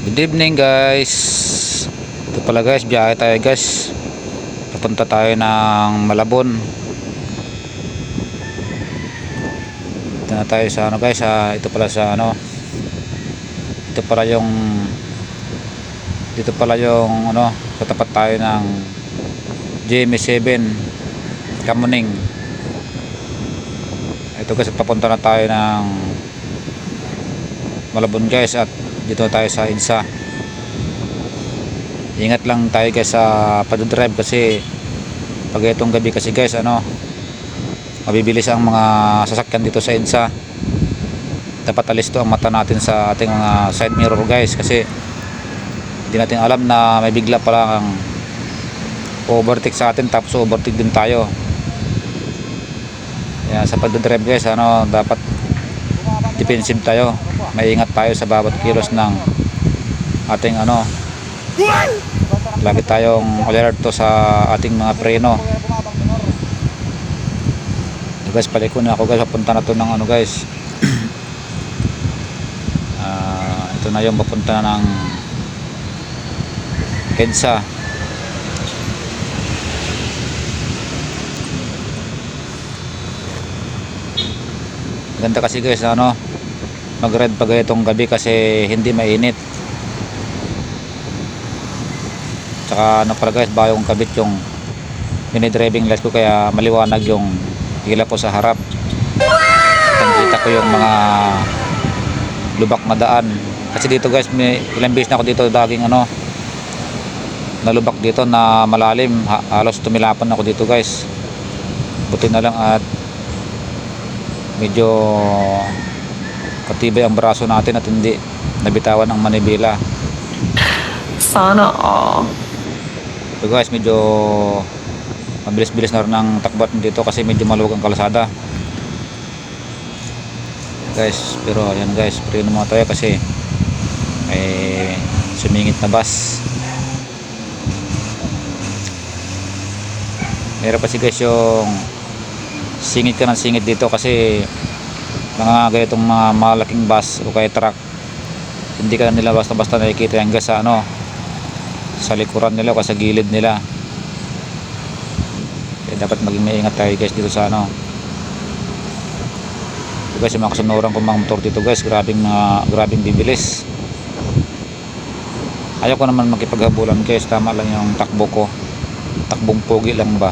Good evening guys. Ito pala guys, biyahe tayo guys. Papunta tayo ng Malabon. Ito na tayo sa ano guys, ito pala sa ano. Ito pala yung dito pala yung ano, tatapat tayo ng GMA7 Kamuning. Ito guys, papunta na tayo ng Malabon guys, at dito tayo sa EDSA. Ingat lang tayo guys sa pag-drive kasi pag itong gabi kasi guys ano, mabibilis ang mga sasakyan dito sa EDSA. Dapat alisto ang mata natin sa ating mga side mirror guys, kasi hindi natin alam na may bigla palang overtake sa atin, tapos overtake din tayo. Kaya sa pag-drive guys ano, dapat defensive tayo, may ingat tayo sa bawat kilos ng ating ano, lagi tayong alerto sa ating mga preno. Guys, paliko na ako guys, papunta na to ng ano guys. Ito na yung papunta ng EDSA. Ganda kasi guys ano, mag-ride pag itong gabi kasi hindi mainit. Tsaka ano pala guys, bagong kabit yung mini driving light ko, kaya maliwanag yung ilaw ko sa harap. Kita ko yung mga lubak na daan. Kasi dito guys, may ilang beses na ako dito daging ano, nalubak dito na malalim. Halos tumilapan ako dito guys. Buti na lang at medyo katibay ang braso natin at hindi nabitawan ang manibela. Sana all. So guys, medyo mabilis-bilis na rin ang takbat dito kasi medyo maluwag ang kalsada guys. Pero ayan guys, preno muna tayo kasi may sumingit na bus. Meron pa si guys yung singit ka ng singit dito kasi mga ganitong mga malaking bus o kaya truck, hindi ka nila basta-basta nakikita hanggang sa ano, sa likuran nila o sa gilid nila. Kaya dapat maging maingat tayo guys dito sa ano. Ito guys, yung mga kasunuran kong mga motor dito guys, grabing bibilis. Ayaw ko naman makipaghabulan guys, tama lang yung takbo ko, takbong pogi lang ba.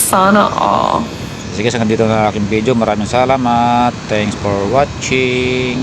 Sana all. Sige, hanggang dito na aking video. Maraming salamat. Thanks for watching.